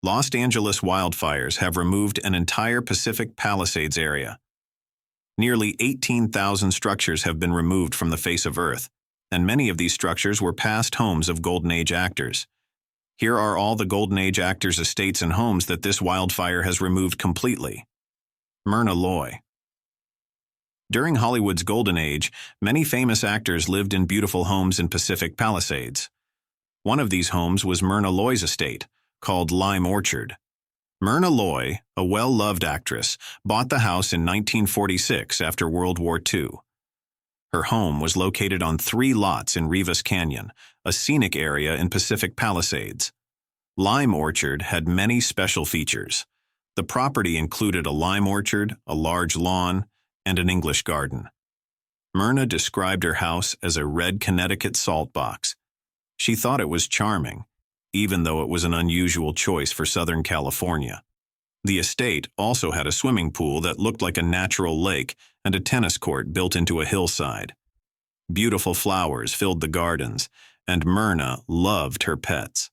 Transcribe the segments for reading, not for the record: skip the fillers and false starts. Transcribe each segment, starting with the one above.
Los Angeles wildfires have removed an entire Pacific Palisades area. Nearly 18,000 structures have been removed from the face of Earth, and many of these structures were past homes of Golden Age actors. Here are all the Golden Age actors' estates and homes that this wildfire has removed completely. Myrna Loy. During Hollywood's Golden Age, many famous actors lived in beautiful homes in Pacific Palisades. One of these homes was Myrna Loy's estate, called Lime Orchard. Myrna Loy, a well-loved actress, bought the house in 1946 after World War II. Her home was located on 3 lots in Rivas Canyon, a scenic area in Pacific Palisades. Lime Orchard had many special features. The property included a lime orchard, a large lawn, and an English garden. Myrna described her house as a red Connecticut salt box. She thought it was charming, even though it was an unusual choice for Southern California. The estate also had a swimming pool that looked like a natural lake and a tennis court built into a hillside. Beautiful flowers filled the gardens, and Myrna loved her pets.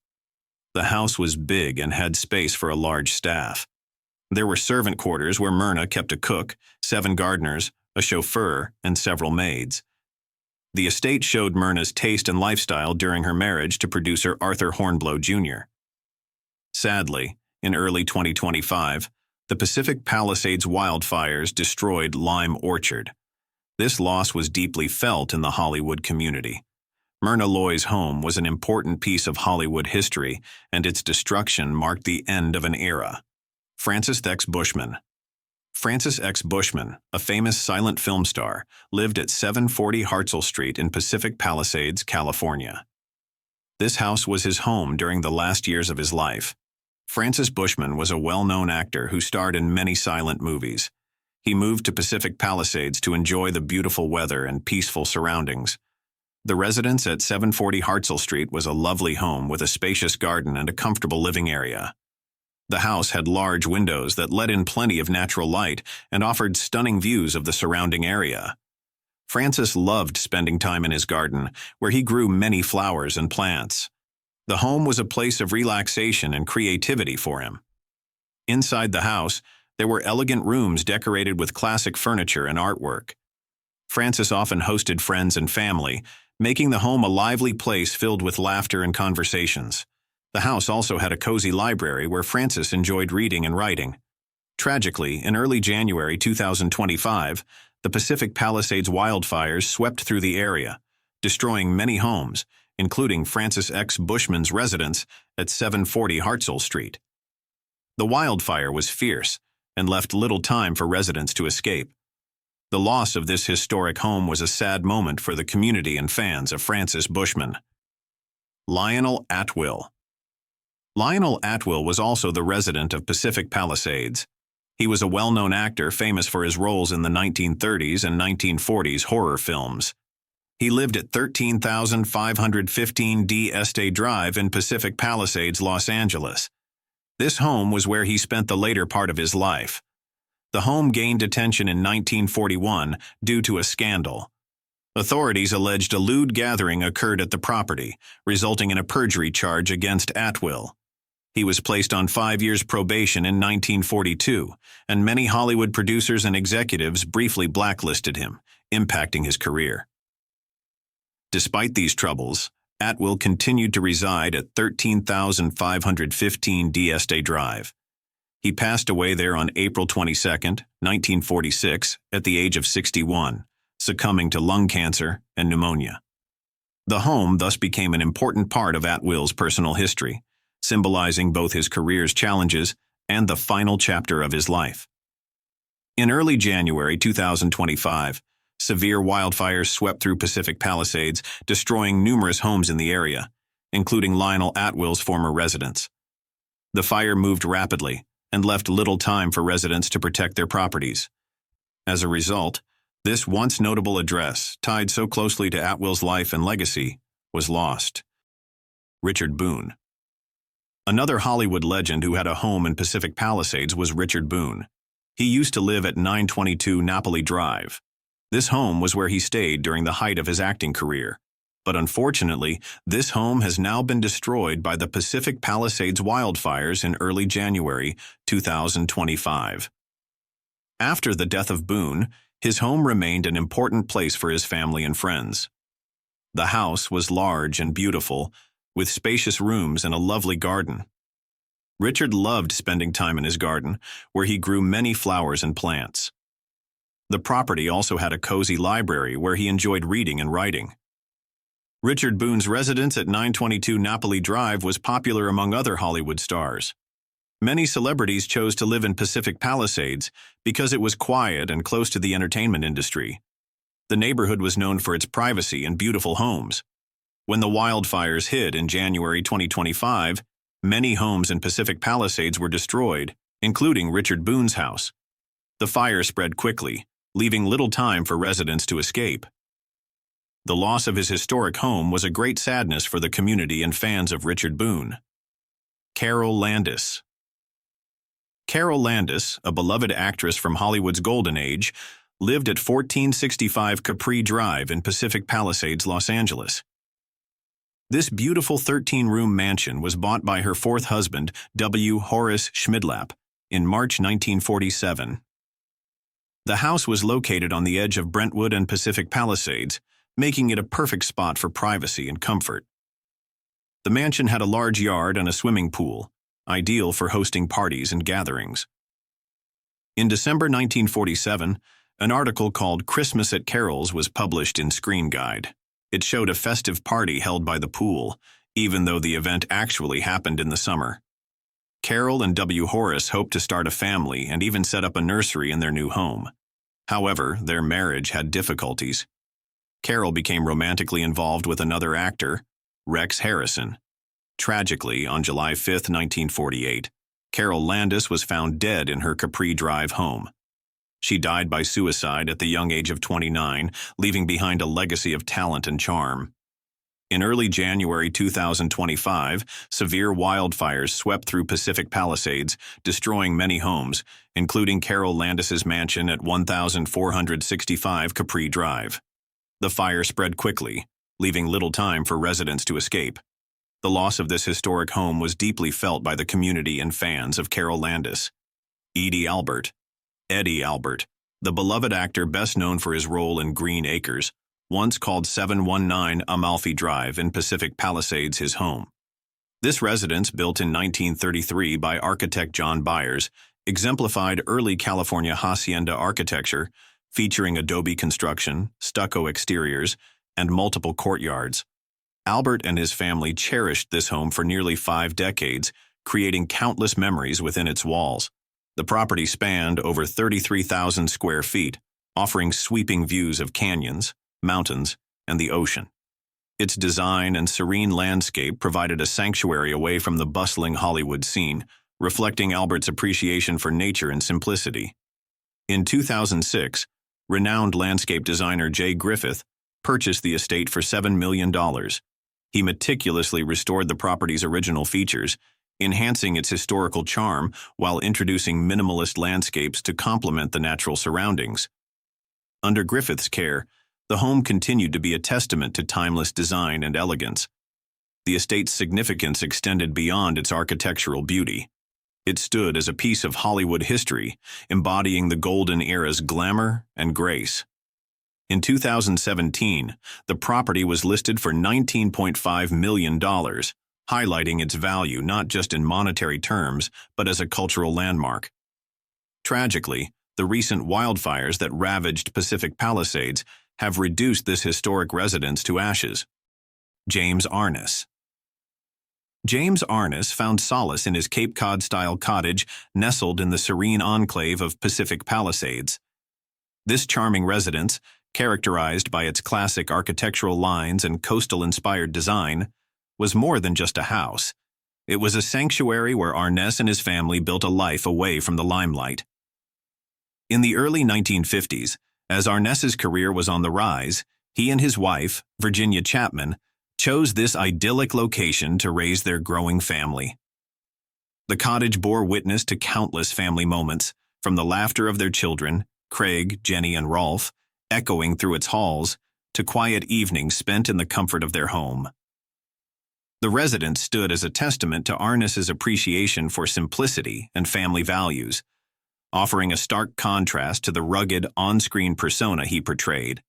The house was big and had space for a large staff. There were servant quarters where Myrna kept a cook, 7 gardeners, a chauffeur, and several maids. The estate showed Myrna's taste and lifestyle during her marriage to producer Arthur Hornblow Jr. Sadly, in early 2025, the Pacific Palisades wildfires destroyed Lime Orchard. This loss was deeply felt in the Hollywood community. Myrna Loy's home was an important piece of Hollywood history, and its destruction marked the end of an era. Francis X. Bushman. Francis X. Bushman, a famous silent film star, lived at 740 Hartzell Street in Pacific Palisades, California. This house was his home during the last years of his life. Francis Bushman was a well-known actor who starred in many silent movies. He moved to Pacific Palisades to enjoy the beautiful weather and peaceful surroundings. The residence at 740 Hartzell Street was a lovely home with a spacious garden and a comfortable living area. The house had large windows that let in plenty of natural light and offered stunning views of the surrounding area. Francis loved spending time in his garden, where he grew many flowers and plants. The home was a place of relaxation and creativity for him. Inside the house, there were elegant rooms decorated with classic furniture and artwork. Francis often hosted friends and family, making the home a lively place filled with laughter and conversations. The house also had a cozy library where Francis enjoyed reading and writing. Tragically, in early January 2025, the Pacific Palisades wildfires swept through the area, destroying many homes, including Francis X. Bushman's residence at 740 Hartzell Street. The wildfire was fierce and left little time for residents to escape. The loss of this historic home was a sad moment for the community and fans of Francis Bushman. Lionel Atwill. Lionel Atwill was also the resident of Pacific Palisades. He was a well-known actor famous for his roles in the 1930s and 1940s horror films. He lived at 13,515 D Este Drive in Pacific Palisades, Los Angeles. This home was where he spent the later part of his life. The home gained attention in 1941 due to a scandal. Authorities alleged a lewd gathering occurred at the property, resulting in a perjury charge against Atwill. He was placed on 5 years probation in 1942, and many Hollywood producers and executives briefly blacklisted him, impacting his career. Despite these troubles, Atwill continued to reside at 13,515 D Este Drive. He passed away there on April 22, 1946, at the age of 61, succumbing to lung cancer and pneumonia. The home thus became an important part of Atwill's personal history, symbolizing both his career's challenges and the final chapter of his life. In early January 2025, severe wildfires swept through Pacific Palisades, destroying numerous homes in the area, including Lionel Atwill's former residence. The fire moved rapidly and left little time for residents to protect their properties. As a result, this once notable address, tied so closely to Atwill's life and legacy, was lost. Richard Boone. Another Hollywood legend who had a home in Pacific Palisades was Richard Boone. He used to live at 922 Napoli Drive. This home was where he stayed during the height of his acting career. But unfortunately, this home has now been destroyed by the Pacific Palisades wildfires in early January 2025. After the death of Boone, his home remained an important place for his family and friends. The house was large and beautiful, with spacious rooms and a lovely garden. Richard loved spending time in his garden, where he grew many flowers and plants. The property also had a cozy library where he enjoyed reading and writing. Richard Boone's residence at 922 Napoli Drive was popular among other Hollywood stars. Many celebrities chose to live in Pacific Palisades because it was quiet and close to the entertainment industry. The neighborhood was known for its privacy and beautiful homes. When the wildfires hit in January 2025, many homes in Pacific Palisades were destroyed, including Richard Boone's house. The fire spread quickly, leaving little time for residents to escape. The loss of his historic home was a great sadness for the community and fans of Richard Boone. Carol Landis. Carol Landis, a beloved actress from Hollywood's golden age, lived at 1465 Capri Drive in Pacific Palisades, Los Angeles. This beautiful 13-room mansion was bought by her fourth husband, W. Horace Schmidlap, in March 1947. The house was located on the edge of Brentwood and Pacific Palisades, making it a perfect spot for privacy and comfort. The mansion had a large yard and a swimming pool, ideal for hosting parties and gatherings. In December 1947, an article called Christmas at Carol's was published in Screen Guide. It showed a festive party held by the pool, even though the event actually happened in the summer. Carol and W. Horace hoped to start a family and even set up a nursery in their new home. However, their marriage had difficulties. Carol became romantically involved with another actor, Rex Harrison. Tragically, on July 5, 1948, Carol Landis was found dead in her Capri Drive home. She died by suicide at the young age of 29, leaving behind a legacy of talent and charm. In early January 2025, severe wildfires swept through Pacific Palisades, destroying many homes, including Carol Landis's mansion at 1465 Capri Drive. The fire spread quickly, leaving little time for residents to escape. The loss of this historic home was deeply felt by the community and fans of Carol Landis. Eddie Albert, the beloved actor best known for his role in Green Acres, once called 719 Amalfi Drive in Pacific Palisades his home. This residence, built in 1933 by architect John Byers, exemplified early California hacienda architecture, featuring adobe construction, stucco exteriors, and multiple courtyards. Albert and his family cherished this home for nearly 5 decades, creating countless memories within its walls. The property spanned over 33,000 square feet, offering sweeping views of canyons, mountains, and the ocean. Its design and serene landscape provided a sanctuary away from the bustling Hollywood scene, reflecting Albert's appreciation for nature and simplicity. In 2006, renowned landscape designer Jay Griffith purchased the estate for $7 million. He meticulously restored the property's original features, enhancing its historical charm while introducing minimalist landscapes to complement the natural surroundings. Under Griffith's care, the home continued to be a testament to timeless design and elegance. The estate's significance extended beyond its architectural beauty. It stood as a piece of Hollywood history, embodying the golden era's glamour and grace. In 2017, the property was listed for $19.5 million, highlighting its value not just in monetary terms, but as a cultural landmark. Tragically, the recent wildfires that ravaged Pacific Palisades have reduced this historic residence to ashes. James Arness. James Arness found solace in his Cape Cod-style cottage nestled in the serene enclave of Pacific Palisades. This charming residence, characterized by its classic architectural lines and coastal-inspired design, was more than just a house. It was a sanctuary where Arness and his family built a life away from the limelight. In the early 1950s, as Arness's career was on the rise, he and his wife, Virginia Chapman, chose this idyllic location to raise their growing family. The cottage bore witness to countless family moments, from the laughter of their children, Craig, Jenny, and Rolf, echoing through its halls, to quiet evenings spent in the comfort of their home. The residence stood as a testament to Arness's appreciation for simplicity and family values, offering a stark contrast to the rugged, on-screen persona he portrayed.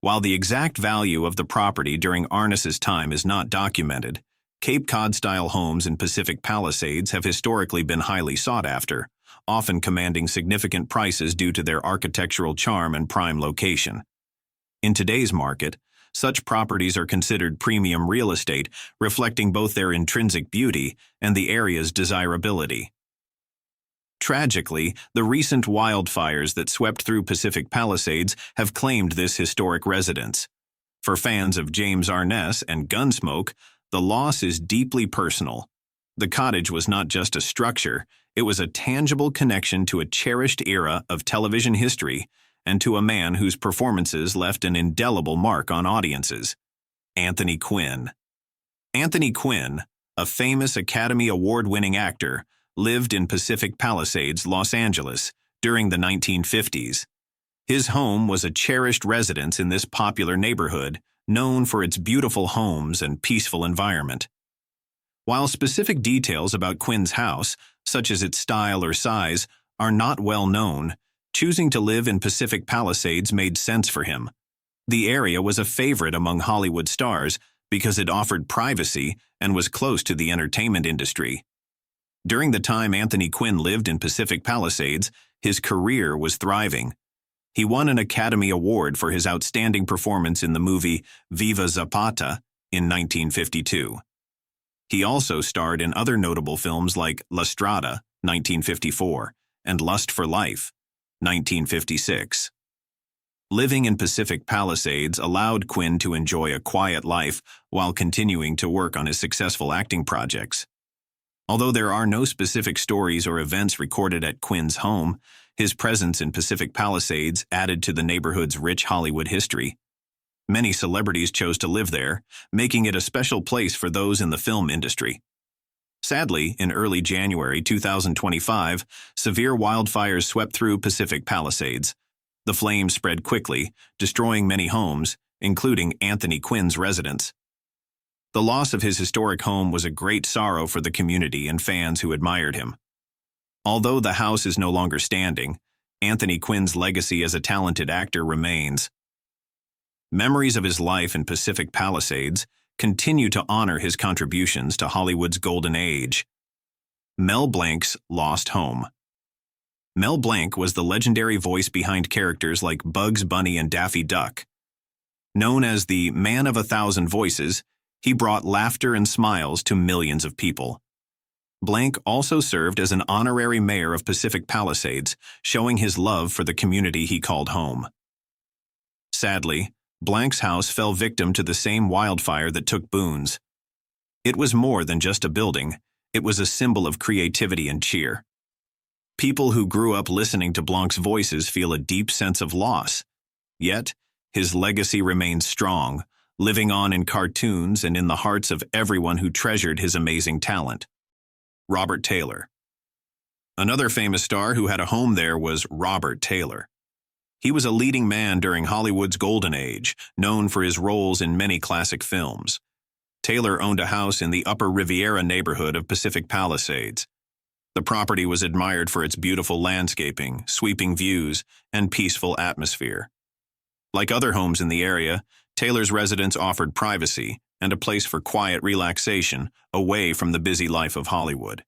While the exact value of the property during Arness's time is not documented, Cape Cod-style homes in Pacific Palisades have historically been highly sought after, often commanding significant prices due to their architectural charm and prime location. In today's market, such properties are considered premium real estate, reflecting both their intrinsic beauty and the area's desirability. Tragically, the recent wildfires that swept through Pacific Palisades have claimed this historic residence. For fans of James Arness and Gunsmoke, the loss is deeply personal. The cottage was not just a structure, it was a tangible connection to a cherished era of television history and to a man whose performances left an indelible mark on audiences: Anthony Quinn. Anthony Quinn, a famous Academy Award-winning actor, lived in Pacific Palisades, Los Angeles, during the 1950s. His home was a cherished residence in this popular neighborhood, known for its beautiful homes and peaceful environment. While specific details about Quinn's house, such as its style or size, are not well known, choosing to live in Pacific Palisades made sense for him. The area was a favorite among Hollywood stars because it offered privacy and was close to the entertainment industry. During the time Anthony Quinn lived in Pacific Palisades, his career was thriving. He won an Academy Award for his outstanding performance in the movie Viva Zapata in 1952. He also starred in other notable films like La Strada, 1954, and Lust for Life, 1956. Living in Pacific Palisades allowed Quinn to enjoy a quiet life while continuing to work on his successful acting projects. Although there are no specific stories or events recorded at Quinn's home, his presence in Pacific Palisades added to the neighborhood's rich Hollywood history. Many celebrities chose to live there, making it a special place for those in the film industry. Sadly, in early January 2025, severe wildfires swept through Pacific Palisades. The flames spread quickly, destroying many homes, including Anthony Quinn's residence. The loss of his historic home was a great sorrow for the community and fans who admired him. Although the house is no longer standing, Anthony Quinn's legacy as a talented actor remains. Memories of his life in Pacific Palisades continue to honor his contributions to Hollywood's golden age. Mel Blanc's lost home. Mel Blanc was the legendary voice behind characters like Bugs Bunny and Daffy Duck. Known as the Man of 1,000 Voices, he brought laughter and smiles to millions of people. Blanc also served as an honorary mayor of Pacific Palisades, showing his love for the community he called home. Sadly, Blanc's house fell victim to the same wildfire that took Boone's. It was more than just a building, it was a symbol of creativity and cheer. People who grew up listening to Blanc's voices feel a deep sense of loss. Yet, his legacy remains strong, living on in cartoons and in the hearts of everyone who treasured his amazing talent. Robert Taylor. Another famous star who had a home there was Robert Taylor. He was a leading man during Hollywood's golden age, known for his roles in many classic films. Taylor owned a house in the Upper Riviera neighborhood of Pacific Palisades. The property was admired for its beautiful landscaping, sweeping views, and peaceful atmosphere. Like other homes in the area, Taylor's residence offered privacy and a place for quiet relaxation away from the busy life of Hollywood.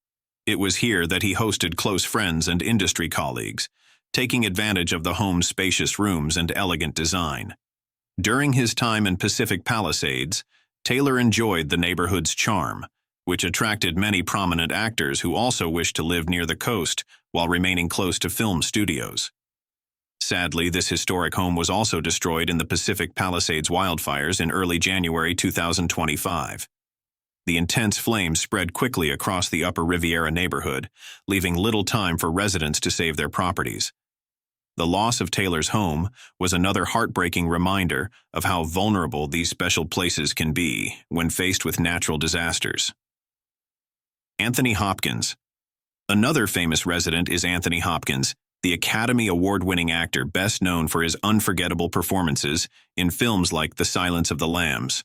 It was here that he hosted close friends and industry colleagues, taking advantage of the home's spacious rooms and elegant design. During his time in Pacific Palisades, Taylor enjoyed the neighborhood's charm, which attracted many prominent actors who also wished to live near the coast while remaining close to film studios. Sadly, this historic home was also destroyed in the Pacific Palisades wildfires in early January 2025. The intense flames spread quickly across the Upper Riviera neighborhood, leaving little time for residents to save their properties. The loss of Taylor's home was another heartbreaking reminder of how vulnerable these special places can be when faced with natural disasters. Anthony Hopkins. Another famous resident is Anthony Hopkins, the Academy Award-winning actor best known for his unforgettable performances in films like The Silence of the Lambs.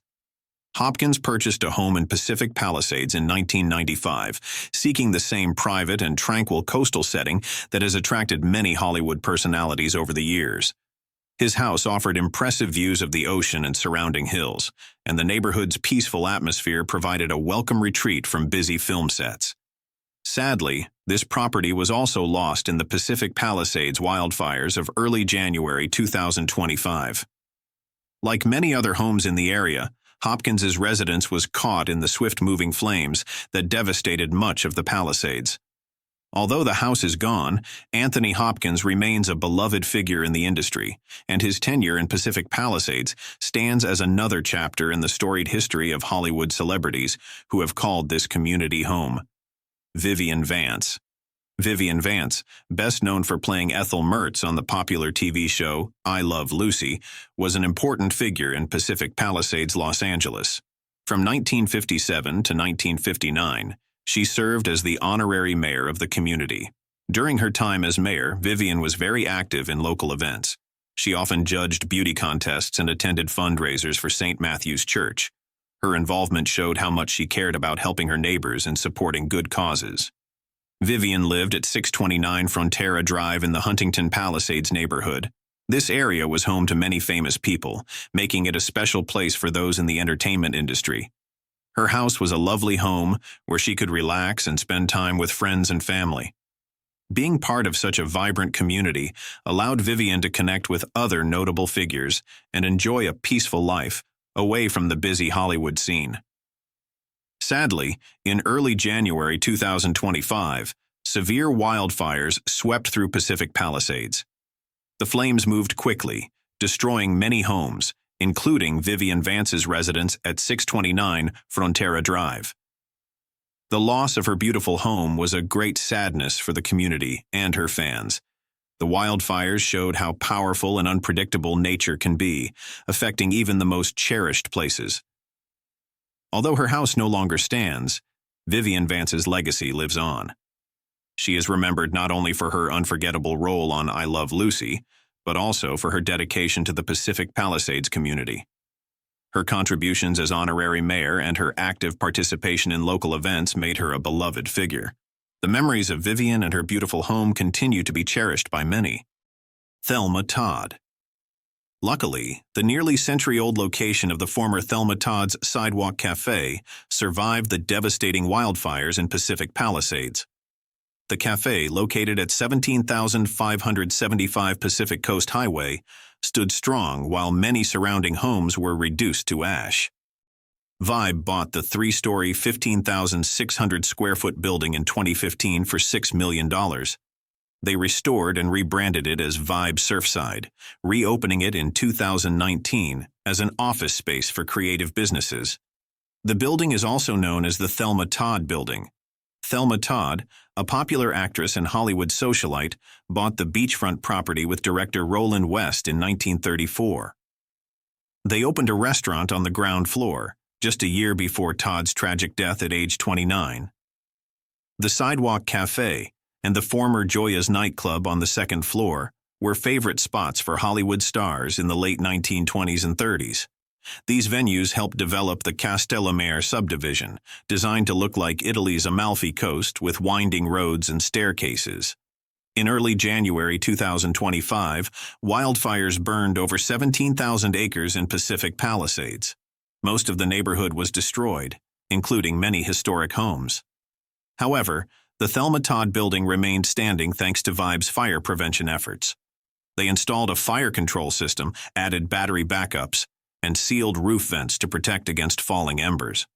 Hopkins purchased a home in Pacific Palisades in 1995, seeking the same private and tranquil coastal setting that has attracted many Hollywood personalities over the years. His house offered impressive views of the ocean and surrounding hills, and the neighborhood's peaceful atmosphere provided a welcome retreat from busy film sets. Sadly, this property was also lost in the Pacific Palisades wildfires of early January 2025. Like many other homes in the area, Hopkins's residence was caught in the swift-moving flames that devastated much of the Palisades. Although the house is gone, Anthony Hopkins remains a beloved figure in the industry, and his tenure in Pacific Palisades stands as another chapter in the storied history of Hollywood celebrities who have called this community home. Vivian Vance. Vivian Vance, best known for playing Ethel Mertz on the popular TV show I Love Lucy, was an important figure in Pacific Palisades, Los Angeles. From 1957 to 1959, she served as the honorary mayor of the community. During her time as mayor, Vivian was very active in local events. She often judged beauty contests and attended fundraisers for St. Matthew's Church. Her involvement showed how much she cared about helping her neighbors and supporting good causes. Vivian lived at 629 Frontera Drive in the Huntington Palisades neighborhood. This area was home to many famous people, making it a special place for those in the entertainment industry. Her house was a lovely home where she could relax and spend time with friends and family. Being part of such a vibrant community allowed Vivian to connect with other notable figures and enjoy a peaceful life away from the busy Hollywood scene. Sadly, in early January 2025, severe wildfires swept through Pacific Palisades. The flames moved quickly, destroying many homes, including Vivian Vance's residence at 629 Frontera Drive. The loss of her beautiful home was a great sadness for the community and her fans. The wildfires showed how powerful and unpredictable nature can be, affecting even the most cherished places. Although her house no longer stands, Vivian Vance's legacy lives on. She is remembered not only for her unforgettable role on I Love Lucy, but also for her dedication to the Pacific Palisades community. Her contributions as honorary mayor and her active participation in local events made her a beloved figure. The memories of Vivian and her beautiful home continue to be cherished by many. Thelma Todd. Luckily, the nearly century-old location of the former Thelma Todd's Sidewalk Cafe survived the devastating wildfires in Pacific Palisades. The cafe, located at 17,575 Pacific Coast Highway, stood strong while many surrounding homes were reduced to ash. Vibe bought the three-story, 15,600-square-foot building in 2015 for $6 million. They restored and rebranded it as Vibe Surfside, reopening it in 2019 as an office space for creative businesses. The building is also known as the Thelma Todd Building. Thelma Todd, a popular actress and Hollywood socialite, bought the beachfront property with director Roland West in 1934. They opened a restaurant on the ground floor, just a year before Todd's tragic death at age 29. The Sidewalk Cafe and the former Joya's nightclub on the second floor were favorite spots for Hollywood stars in the late 1920s and 30s. These venues helped develop the Castellamare subdivision, designed to look like Italy's Amalfi Coast with winding roads and staircases. In early January 2025, wildfires burned over 17,000 acres in Pacific Palisades. Most of the neighborhood was destroyed, including many historic homes. However, the Thelma Todd building remained standing thanks to Vibe's fire prevention efforts. They installed a fire control system, added battery backups, and sealed roof vents to protect against falling embers.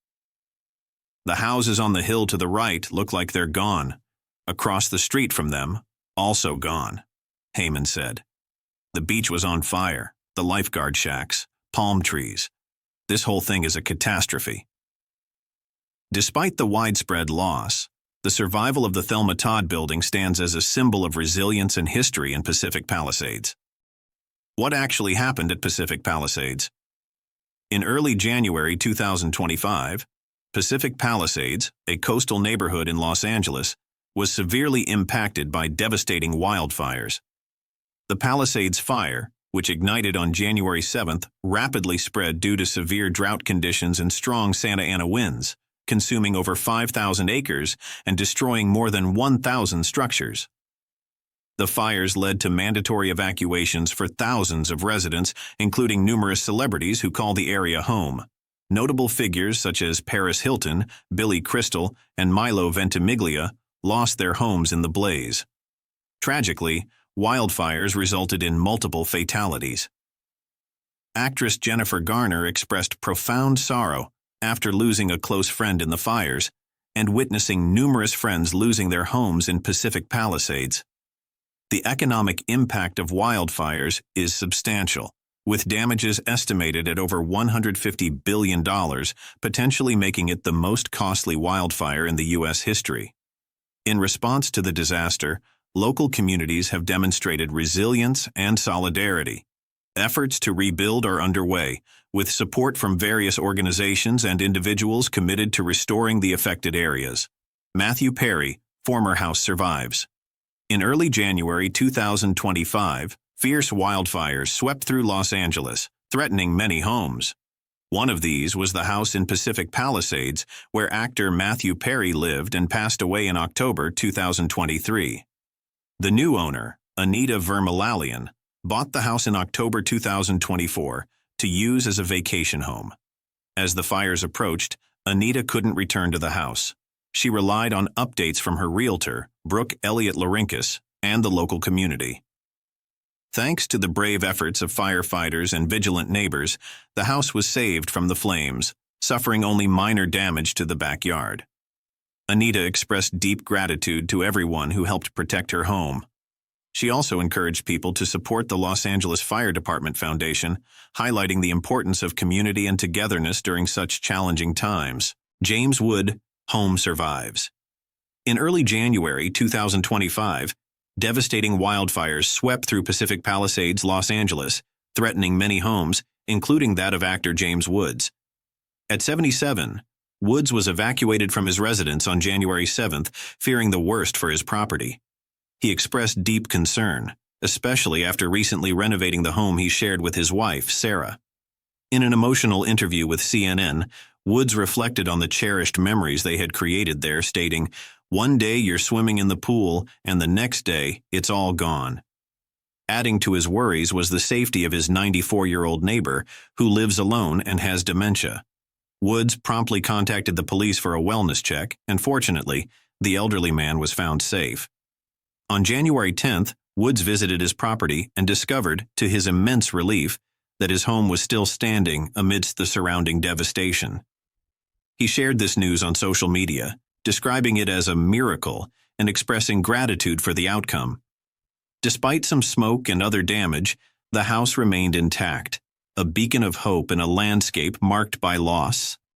The houses on the hill to the right look like they're gone. Across the street from them, also gone, Heyman said. The beach was on fire, the lifeguard shacks, palm trees. This whole thing is a catastrophe. Despite the widespread loss, the survival of the Thelma Todd building stands as a symbol of resilience and history in Pacific Palisades. What actually happened at Pacific Palisades? In early January 2025, Pacific Palisades, a coastal neighborhood in Los Angeles, was severely impacted by devastating wildfires. The Palisades fire, which ignited on January 7th, rapidly spread due to severe drought conditions and strong Santa Ana winds, consuming over 5,000 acres and destroying more than 1,000 structures. The fires led to mandatory evacuations for thousands of residents, including numerous celebrities who call the area home. Notable figures such as Paris Hilton, Billy Crystal, and Milo Ventimiglia lost their homes in the blaze. Tragically, wildfires resulted in multiple fatalities. Actress Jennifer Garner expressed profound sorrow after losing a close friend in the fires and witnessing numerous friends losing their homes in Pacific Palisades. The economic impact of wildfires is substantial, with damages estimated at over $150 billion, potentially making it the most costly wildfire in the U.S. history. In response to the disaster, local communities have demonstrated resilience and solidarity. Efforts to rebuild are underway, with support from various organizations and individuals committed to restoring the affected areas. Matthew Perry, former House survives. In early January 2025, fierce wildfires swept through Los Angeles, threatening many homes. One of these was the house in Pacific Palisades, where actor Matthew Perry lived and passed away in October 2023. The new owner, Anita Vermillion, bought the house in October 2024 to use as a vacation home. As the fires approached, Anita couldn't return to the house. She relied on updates from her realtor, Brooke Elliott Larinkus, and the local community. Thanks to the brave efforts of firefighters and vigilant neighbors, the house was saved from the flames, suffering only minor damage to the backyard. Anita expressed deep gratitude to everyone who helped protect her home. She also encouraged people to support the Los Angeles Fire Department Foundation, highlighting the importance of community and togetherness during such challenging times. James Wood, home survives. In early January 2025, devastating wildfires swept through Pacific Palisades, Los Angeles, threatening many homes, including that of actor James Woods. At 77, Woods was evacuated from his residence on January 7th, fearing the worst for his property. He expressed deep concern, especially after recently renovating the home he shared with his wife, Sarah. In an emotional interview with CNN, Woods reflected on the cherished memories they had created there, stating, "One day you're swimming in the pool, and the next day, it's all gone." Adding to his worries was the safety of his 94-year-old neighbor, who lives alone and has dementia. Woods promptly contacted the police for a wellness check, and fortunately, the elderly man was found safe. On January 10th, Woods visited his property and discovered, to his immense relief, that his home was still standing amidst the surrounding devastation. He shared this news on social media, describing it as a miracle and expressing gratitude for the outcome. Despite some smoke and other damage, the house remained intact, a beacon of hope in a landscape marked by loss.